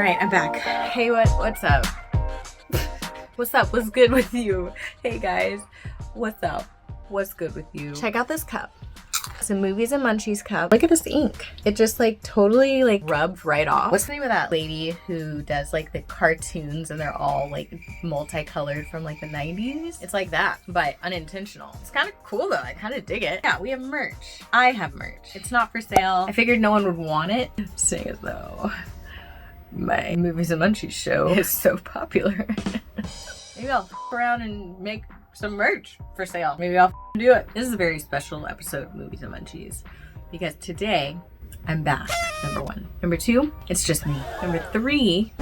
right, I'm back. Hey, what's up? What's up? What's good with you? Hey guys, what's up? What's good with you? Check out this cup. It's a Movies and Munchies cup. Look at this ink. It just like totally like rubbed right off. What's the name of that lady who does like the cartoons and they're all like multicolored from like the 90s? It's like that, but unintentional. It's kind of cool though. I kind of dig it. Yeah, we have merch. I have merch. It's not for sale. I figured no one would want it. Saying as though my Movies and Munchies show is so popular. Maybe I'll f around and make some merch for sale. Maybe I'll do it. This is a very special episode of Movies and Munchies because today I'm back, number one. Number two, it's just me. Number three,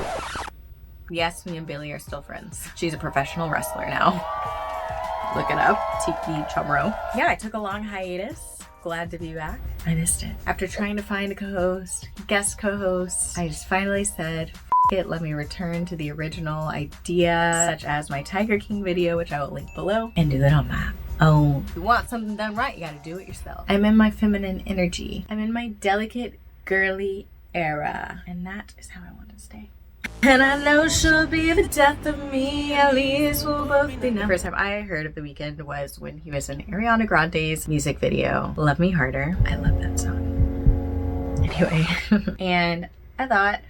yes, me and Bailey are still friends. She's a professional wrestler now. Look it up, Tiki Chumro. Yeah, I took a long hiatus. Glad to be back. I missed it. After trying to find a co-host, guest co-host, I just finally said, it, let me return to the original idea, such as my Tiger King video, which I will link below, and do it on my own. If you want something done right, you gotta do it yourself. I'm in my feminine energy. I'm in my delicate, girly era, and that is how I want to stay. And I know she'll be the death of me, at least we'll both be numb. The first time I heard of The Weeknd was when he was in Ariana Grande's music video, Love Me Harder. I love that song. Anyway, and I thought,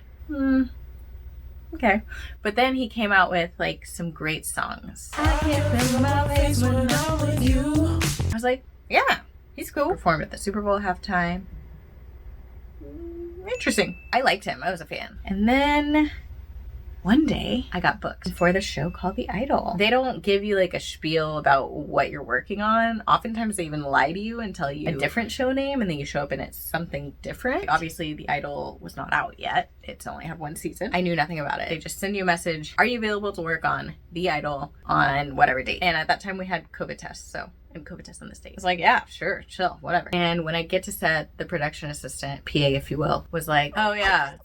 okay. But then he came out with like some great songs. I can't feel my face when I'm with you. I was like, yeah, he's cool. Performed at the Super Bowl halftime. Interesting. I liked him. I was a fan. And then one day I got booked for the show called The Idol. They don't give you like a spiel about what you're working on. Oftentimes they even lie to you and tell you a different show name and then you show up and it's something different. Obviously The Idol was not out yet. It's only had one season. I knew nothing about it. They just send you a message. Are you available to work on The Idol on whatever date? And at that time we had COVID tests. So I'm COVID test on this date. I was like, yeah, sure, chill, whatever. And when I get to set, the production assistant, PA if you will, was like, oh yeah,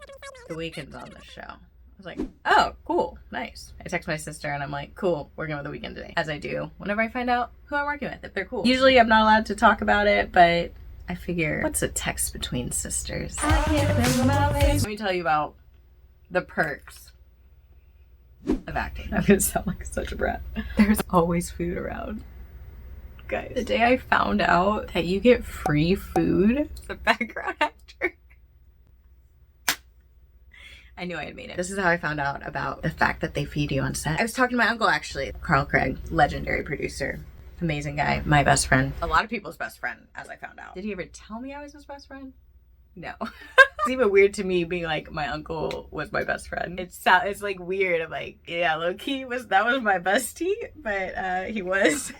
The Weeknd's on this show. I was like, oh, cool, nice. I text my sister and I'm like, cool, working with The Weeknd today. As I do whenever I find out who I'm working with, if they're cool. Usually I'm not allowed to talk about it, but I figure, what's a text between sisters? Let me tell you about the perks of acting. I'm gonna sound like such a brat. There's always food around. Guys, the day I found out that you get free food as a background actor, I knew I had made it. This is how I found out about the fact that they feed you on set. I was talking to my uncle actually, Carl Craig, legendary producer, amazing guy, my best friend. A lot of people's best friend, as I found out. Did he ever tell me I was his best friend? No. It's even weird to me being like, my uncle was my best friend. It's like weird. I'm like, yeah, low-key, that was my bestie, but he was.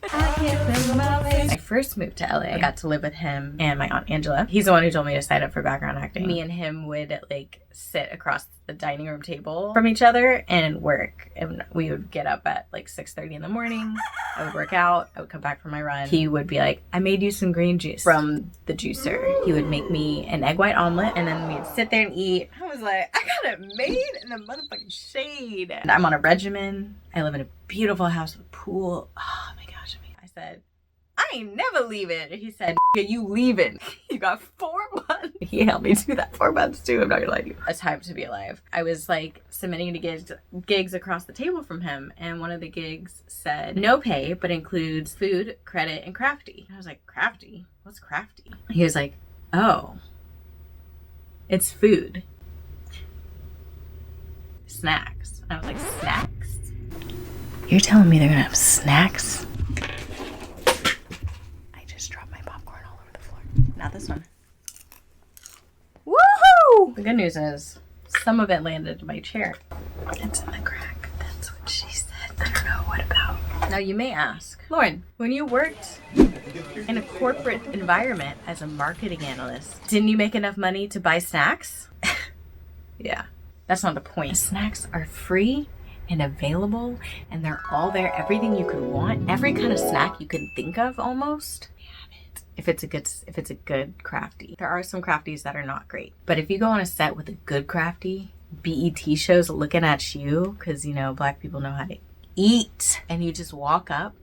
I first moved to LA. I got to live with him and my aunt Angela. He's the one who told me to sign up for background acting. Me and him would like sit across the dining room table from each other and work. And we would get up at like 6:30 in the morning. I would work out. I would come back from my run. He would be like, I made you some green juice from the juicer. He would make me an egg white omelet and then we'd sit there and eat. I was like, I got it made in the motherfucking shade. And I'm on a regimen. I live in a beautiful house with a pool. Oh my gosh. I said, I ain't never leaving. He said, you leaving. You got 4 months. He helped me do that 4 months too. I'm not gonna lie to you. A time to be alive. I was like submitting to gigs across the table from him. And one of the gigs said, no pay, but includes food, credit, and Crafty. And I was like, Crafty? What's Crafty? He was like, oh, it's food. Snacks. And I was like, snacks? You're telling me they're gonna have snacks? Not this one. Woohoo! The good news is some of it landed in my chair. It's in the crack. That's what she said. I don't know what about. Now you may ask, Lauren, when you worked in a corporate environment as a marketing analyst, didn't you make enough money to buy snacks? Yeah, that's not the point. The snacks are free and available and they're all there. Everything you could want. Every kind of snack you can think of almost. If it's a good Crafty. There are some Crafties that are not great. But if you go on a set with a good Crafty, BET shows looking at you, because you know, Black people know how to eat. And you just walk up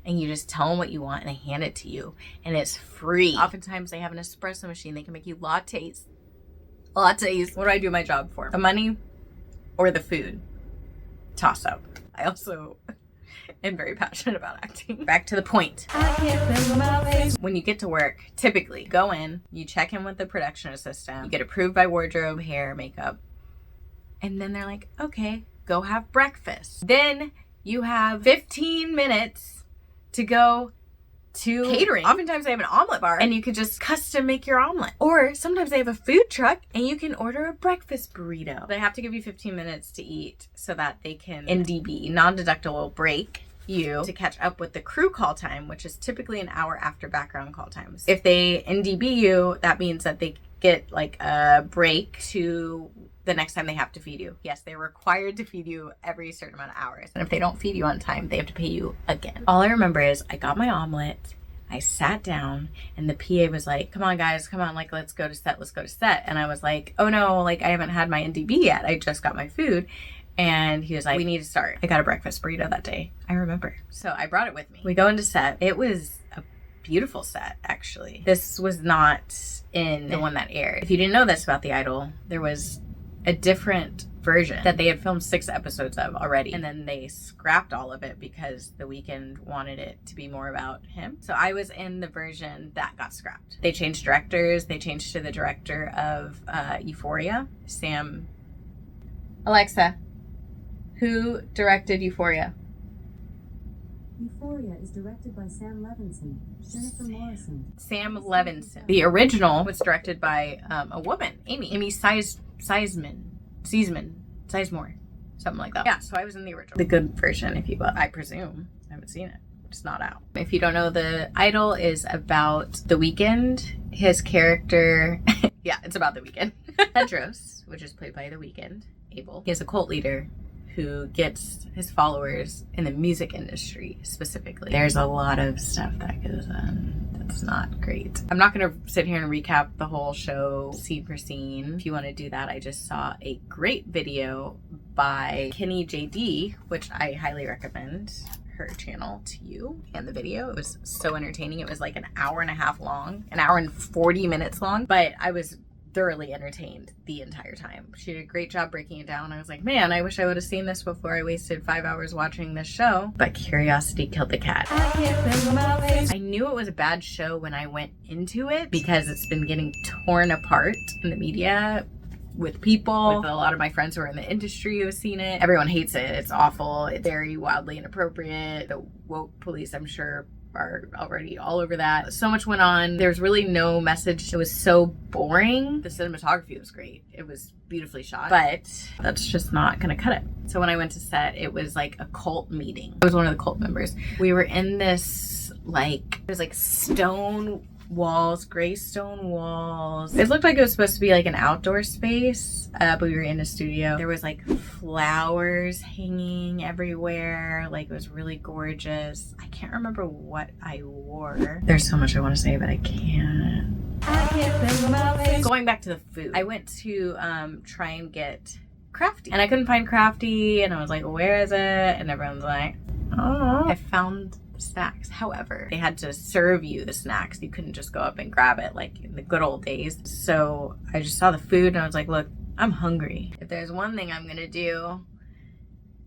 and you just tell them what you want and they hand it to you. And it's free. Oftentimes they have an espresso machine. They can make you lattes. What do I do my job for? The money? or the food. Toss up. I also am very passionate about acting. Back to the point. When you get to work, typically go in, you check in with the production assistant, you get approved by wardrobe, hair, makeup, and then they're like, okay, go have breakfast. Then you have 15 minutes to go to catering. Oftentimes they have an omelet bar and you could just custom make your omelet. Or sometimes they have a food truck and you can order a breakfast burrito. They have to give you 15 minutes to eat so that they can NDB, non-deductible break you to catch up with the crew call time, which is typically an hour after background call times. If they NDB you, that means that they get like a break to the next time they have to feed you. Yes, they're required to feed you every certain amount of hours. And if they don't feed you on time, they have to pay you again. All I remember is I got my omelet, I sat down, and the PA was like, come on guys, come on, like let's go to set. And I was like, oh no, like I haven't had my NDB yet. I just got my food. And he was like, we need to start. I got a breakfast burrito that day. I remember. So I brought it with me. We go into set. It was a beautiful set, actually. This was not in the one that aired. If you didn't know this about The Idol, there was a different version that they had filmed 6 episodes of already, and then they scrapped all of it because The Weeknd wanted it to be more about him. So I was in the version that got scrapped. They changed directors. They changed to the director of Euphoria, Sam. Alexa, who directed Euphoria? Euphoria is directed by Sam Levinson, Jennifer Morrison. Sam Levinson. The original was directed by a woman, Amy Sizemore, something like that. Yeah, so I was in the original. The good version, if you will. I presume. I haven't seen it. It's not out. If you don't know, The Idol is about The Weeknd. His character, yeah, it's about The Weeknd. Tedros, which is played by The Weeknd, Abel. He is a cult leader who gets his followers in the music industry specifically. There's a lot of stuff that goes on that's not great. I'm not gonna sit here and recap the whole show scene for scene. If you wanna do that, I just saw a great video by Kenny JD, which I highly recommend her channel to you and the video. It was so entertaining. It was like an hour and a half long, an hour and 40 minutes long, but I was thoroughly entertained the entire time. She did a great job breaking it down. I was like, man, I wish I would have seen this before I wasted 5 hours watching this show. But curiosity killed the cat. I knew it was a bad show when I went into it because it's been getting torn apart in the media with people, with a lot of my friends who are in the industry who have seen it. Everyone hates it. It's awful. It's very wildly inappropriate. The woke police, I'm sure, are already all over that. So much went on. There's really no message. It was so boring. The cinematography was great. It was beautifully shot, but that's just not gonna cut it. So when I went to set, it was like a cult meeting. I was one of the cult members. We were in this, like, there's like stone walls, gray stone walls. It looked like it was supposed to be like an outdoor space, but we were in a studio. There was like flowers hanging everywhere. Like, it was really gorgeous. I can't remember what I wore. There's so much I want to say, but I can't. Going back to the food, I went to try and get Crafty, and I couldn't find Crafty, and I was like, where is it? And everyone's like, oh, I found snacks. However, they had to serve you the snacks. You couldn't just go up and grab it like in the good old days. So I just saw the food and I was like, look, I'm hungry. If there's one thing I'm gonna do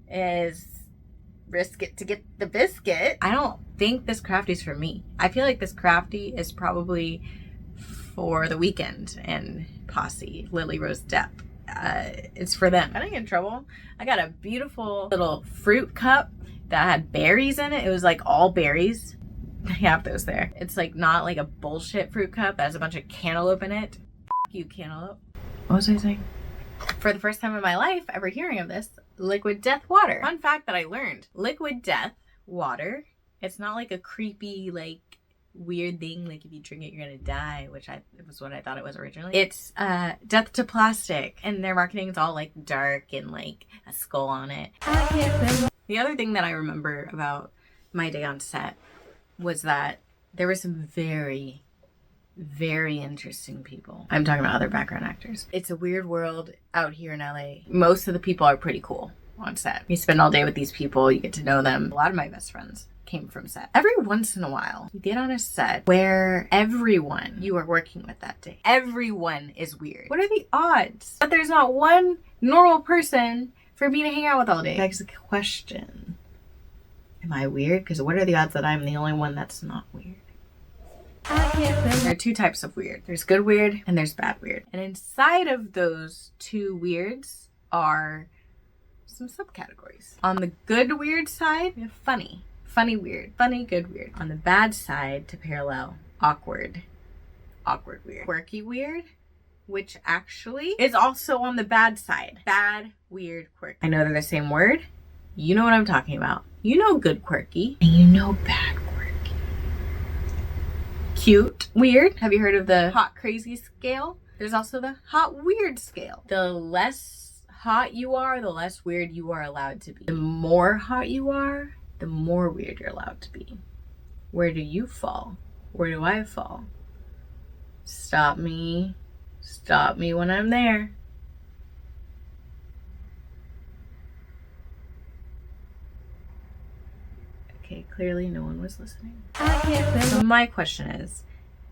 is risk it to get the biscuit. I don't think this Crafty's for me. I feel like this Crafty is probably for The Weeknd and Posse, Lily Rose Depp. It's for them. I didn't get in trouble. I got a beautiful little fruit cup that had berries in it. It was like all berries. I have those there. It's like not like a bullshit fruit cup that has a bunch of cantaloupe in it. F you, cantaloupe. What was I saying? For the first time in my life ever hearing of this, liquid death water. Fun fact that I learned. Liquid death water. It's not like a creepy, like, weird thing, like if you drink it you're gonna die, which was what I thought it was originally. It's death to plastic, and their marketing is all like dark and like a skull on it. The other thing that I remember about my day on set was that there were some very, very interesting people. I'm talking about other background actors. It's a weird world out here in LA. Most of the people are pretty cool on set. You spend all day with these people, you get to know them. A lot of my best friends came from set. Every once in a while, you get on a set where everyone you are working with that day, everyone is weird. What are the odds that there's not one normal person for me to hang out with all day. Begs the question, am I weird? Because what are the odds that I'm the only one that's not weird? There are two types of weird. There's good weird and there's bad weird. And inside of those two weirds are some subcategories. On the good weird side, we have funny. Funny weird. Funny good weird. On the bad side, to parallel, awkward. Awkward weird. Quirky weird, which actually is also on the bad side. Bad, weird, quirky. I know they're the same word. You know what I'm talking about. You know good quirky and you know bad quirky. Cute weird. Have you heard of the hot crazy scale? There's also the hot weird scale. The less hot you are, the less weird you are allowed to be. The more hot you are, the more weird you're allowed to be. Where do you fall? Where do I fall? Stop me. Stop me when I'm there. Okay, clearly no one was listening. So my question is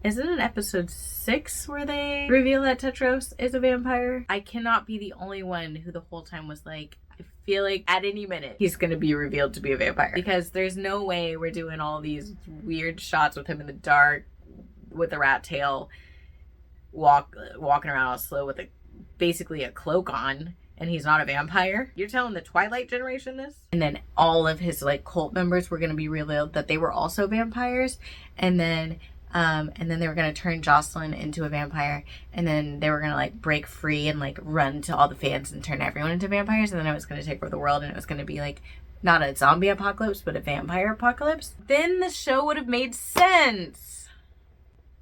it in episode 6 where they reveal that Tetros is a vampire? I cannot be the only one who the whole time was like, I feel like at any minute he's going to be revealed to be a vampire. Because there's no way we're doing all these weird shots with him in the dark with a rat tail, walking around all slow with basically a cloak on, and he's not a vampire. You're telling the Twilight generation this? And then all of his like cult members were going to be revealed that they were also vampires, and then they were going to turn Jocelyn into a vampire, and then they were going to like break free and like run to all the fans and turn everyone into vampires, and then it was going to take over the world, and it was going to be like not a zombie apocalypse but a vampire apocalypse. Then the show would have made sense.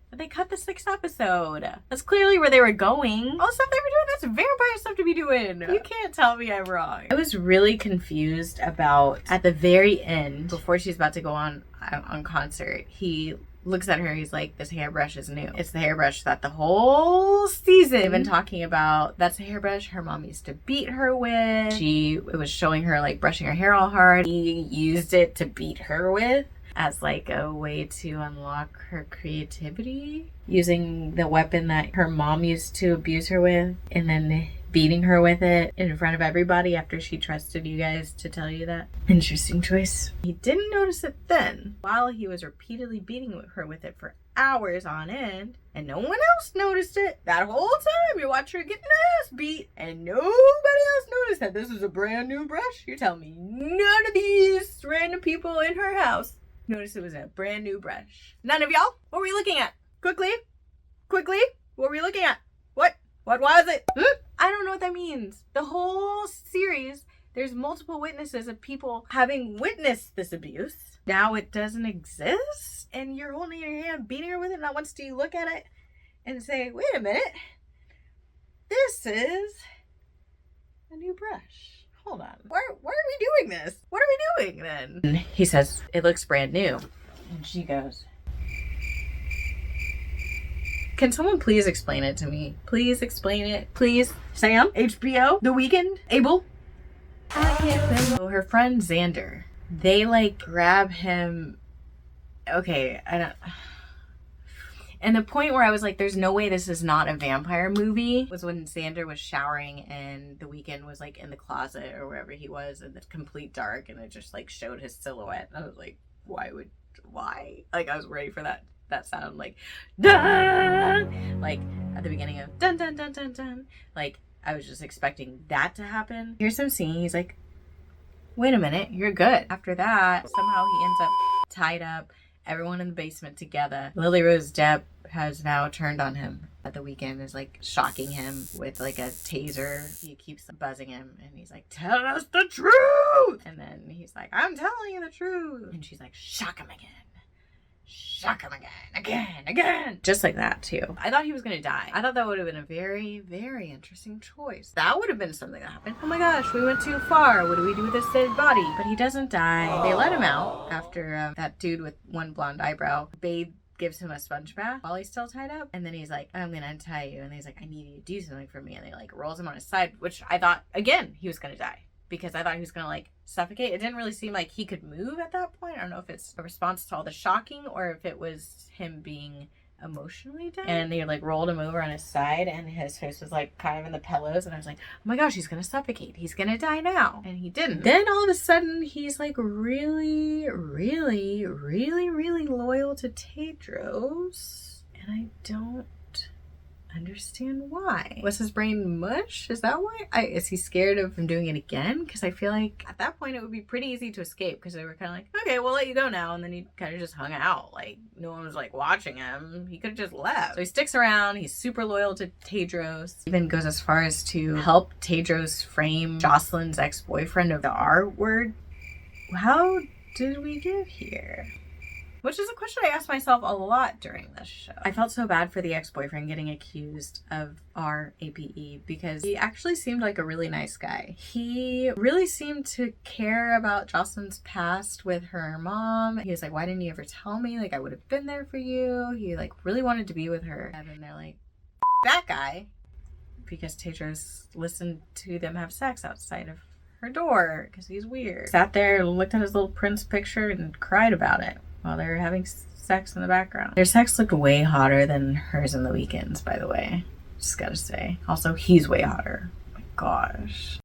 But they cut the 6th episode. That's clearly where they were going. All the stuff they were doing, that's vampire stuff to be doing. You can't tell me I'm wrong. I was really confused about, at the very end, before she's about to go on concert, he looks at her, he's like, this hairbrush is new. It's the hairbrush that the whole season they've been talking about. That's a hairbrush her mom used to beat her with. It was showing her like brushing her hair all hard. He used it to beat her with as like a way to unlock her creativity, using the weapon that her mom used to abuse her with and then beating her with it in front of everybody after she trusted you guys to tell you that. Interesting choice. He didn't notice it then, while he was repeatedly beating her with it for hours on end, and no one else noticed it. That whole time you watch her getting her ass beat and nobody else noticed that this is a brand new brush. You're telling me none of these random people in her house noticed it was a brand new brush? None of y'all? What were you looking at? Quickly, what were we looking at? What was it? I don't know what that means. The whole series, there's multiple witnesses of people having witnessed this abuse. Now it doesn't exist, and you're holding it in your hand, beating her with it. Not once do you look at it and say, wait a minute, this is a new brush. Hold on. Why are we doing this? What are we doing then? And he says, it looks brand new. And she goes, can someone please explain it to me? Please explain it. Please. Sam? HBO? The Weeknd? Abel? I can't remember. Her friend Xander, they like grab him. Okay, I don't. And the point where I was like, there's no way this is not a vampire movie was when Xander was showering and The Weeknd was like in the closet or wherever he was in the complete dark, and it just like showed his silhouette. And I was like, why? Like I was ready for that sound, like dun, like at the beginning of dun dun dun dun dun. Like I was just expecting that to happen. Here's some scene. He's like, wait a minute, you're good. After that, somehow he ends up tied up, everyone in the basement together. Lily Rose Depp has now turned on him. At The Weeknd is like shocking him with like a taser. He keeps buzzing him and he's like, tell us the truth. And then he's like, I'm telling you the truth. And she's like, shock him again. Shock him again. Just like that too. I thought he was gonna die. I thought that would have been a very, very interesting choice. That would have been something that happened. Oh my gosh, we went too far. What do we do with this dead body? But he doesn't die. They let him out after that dude with one blonde eyebrow, Babe, gives him a sponge bath while he's still tied up. And then he's like, I'm gonna untie you. And he's like, I need you to do something for me. And they like rolls him on his side, which I thought, again, he was gonna die. Because I thought he was going to like suffocate. It didn't really seem like he could move at that point. I don't know if it's a response to all the shocking or if it was him being emotionally dead. And they like rolled him over on his side and his face was like kind of in the pillows. And I was like, oh my gosh, he's gonna suffocate. He's gonna die now. And he didn't. Then all of a sudden he's like really loyal to Tedros. And I don't understand why. Was his brain mush? Is that why? Is he scared of him doing it again? Because I feel like at that point it would be pretty easy to escape because they were kind of like, okay, we'll let you go now. And then he kind of just hung out. Like no one was like watching him. He could have just left. So he sticks around. He's super loyal to Tedros. Even goes as far as to help Tedros frame Jocelyn's ex-boyfriend of the R word. How did we get here? Which is a question I asked myself a lot during this show. I felt so bad for the ex-boyfriend getting accused of RAPE because he actually seemed like a really nice guy. He really seemed to care about Jocelyn's past with her mom. He was like, why didn't you ever tell me? Like, I would have been there for you. He like really wanted to be with her. And then they're like, that guy. Because Tedros listened to them have sex outside of her door because he's weird. Sat there, looked at his little Prince picture and cried about it while they were having sex in the background. Their sex looked way hotter than hers in the weekends, by the way. Just gotta say. Also, he's way hotter. Oh my gosh.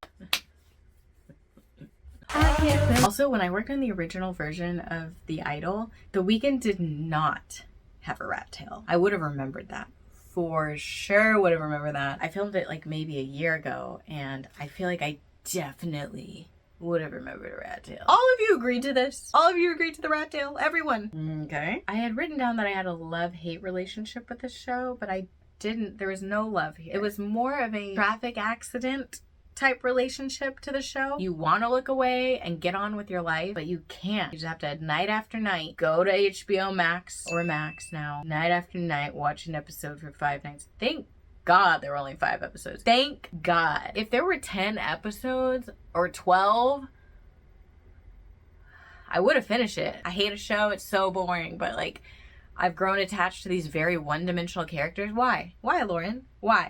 Also, when I worked on the original version of The Idol, The Weeknd did not have a rat tail. I would have remembered that. For sure would have remembered that. I filmed it like maybe a year ago, and I feel like I definitely would have remembered a rat tail. All of you agreed to this. All of you agreed to the rat tail. Everyone. Okay. I had written down that I had a love-hate relationship with this show, but I didn't. There was no love here. It was more of a traffic accident type relationship to the show. You want to look away and get on with your life, but you can't. You just have to, night after night, go to HBO Max or Max now, night after night, watch an episode for 5 nights. Thank God there were only 5 episodes. Thank God. If there were 10 episodes or 12, I would have finished it. I hate a show. It's so boring, but like I've grown attached to these very one-dimensional characters. Why? Why, Lauren? Why?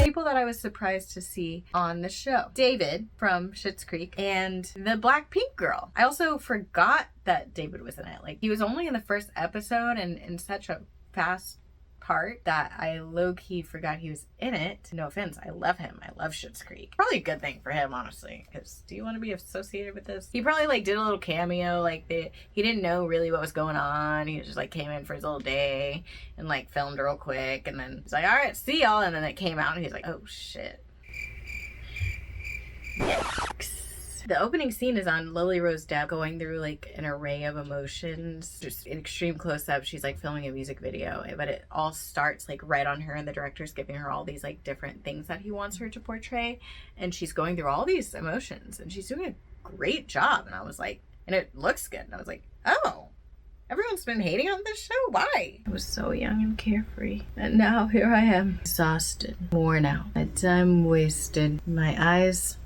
People that I was surprised to see on the show. David from Schitt's Creek and the Blackpink girl. I also forgot that David was in it. Like he was only in the first episode and in such a fast part that I low-key forgot he was in it. No offense, I love him. I love Schitt's Creek. Probably a good thing for him, honestly, because do you want to be associated with this? He probably like did a little cameo, like he didn't know really what was going on. He just like came in for his little day and like filmed real quick, and then he's like, all right, see y'all, and then it came out and he's like, oh shit. Yikes. The opening scene is on Lily Rose Depp going through like an array of emotions, just in extreme close-up. She's like filming a music video, but it all starts like right on her, and the director's giving her all these like different things that he wants her to portray, and she's going through all these emotions, and she's doing a great job. And I was like, and it looks good, and I was like, oh, everyone's been hating on this show? Why? I was so young and carefree, and now here I am, exhausted, worn out, my time wasted, my eyes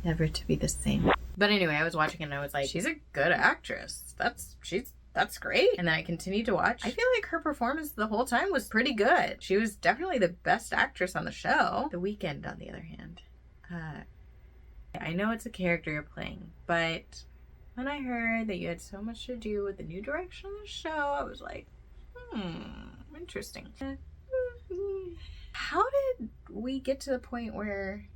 never to be the same. But anyway, I was watching it and I was like, she's a good actress. That's great. And then I continued to watch. I feel like her performance the whole time was pretty good. She was definitely the best actress on the show. The Weeknd, on the other hand, I know it's a character you're playing, but when I heard that you had so much to do with the new direction of the show, I was like, interesting. How did we get to the point where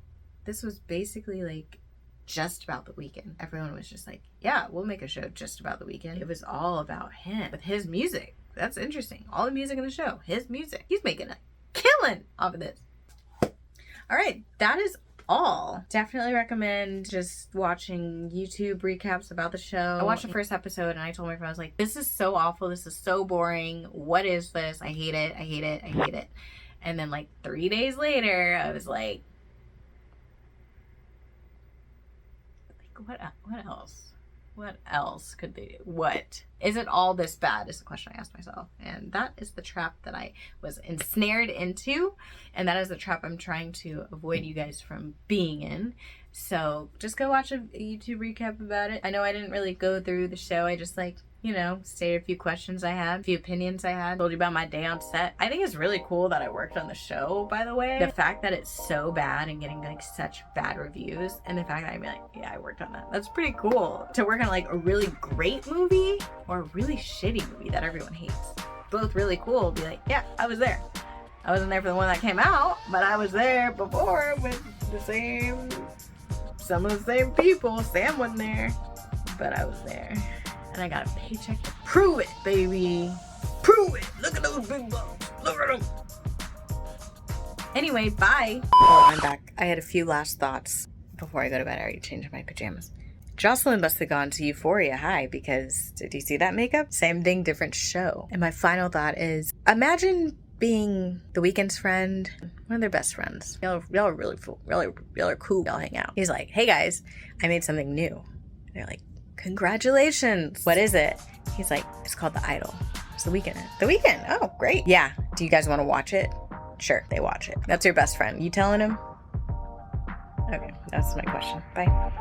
this was basically like just about The Weeknd? Everyone was just like, yeah, we'll make a show just about The Weeknd. It was all about him with his music. That's interesting. All the music in the show, his music. He's making a killing off of this. All right, that is all. Definitely recommend just watching YouTube recaps about the show. I watched the first episode and I told my friend, I was like, this is so awful. This is so boring. What is this? I hate it. I hate it. I hate it. And then like 3 days later, I was like, what else? What else could they do? What? Is it all this bad is the question I asked myself. And that is the trap that I was ensnared into. And that is the trap I'm trying to avoid you guys from being in. So just go watch a YouTube recap about it. I know I didn't really go through the show. I just like, you know, stated a few questions I had, a few opinions I had, told you about my day on set. I think it's really cool that I worked on the show, by the way. The fact that it's so bad and getting like such bad reviews, and the fact that I'm like, yeah, I worked on that. That's pretty cool. To work on like a really great movie or a really shitty movie that everyone hates. both really cool, be like, yeah, I was there. I wasn't there for the one that came out, but I was there before with some of the same people. Sam wasn't there, but I was there. And I got a paycheck to prove it, baby. Prove it. Look at those big bucks. Look at them. Anyway, bye. Oh, I'm back. I had a few last thoughts before I go to bed. I already changed my pajamas. Jocelyn must have gone to Euphoria High because did you see that makeup? Same thing, different show. And my final thought is, imagine being The Weeknd's friend, one of their best friends. Y'all are really cool. Y'all are cool. Y'all hang out. He's like, hey guys, I made something new. They're like, congratulations. What is it? He's like, it's called The Idol. It's The Weeknd. The Weeknd. Oh, great. Yeah. Do you guys want to watch it? Sure, they watch it. That's your best friend. You telling him? Okay, that's my question. Bye.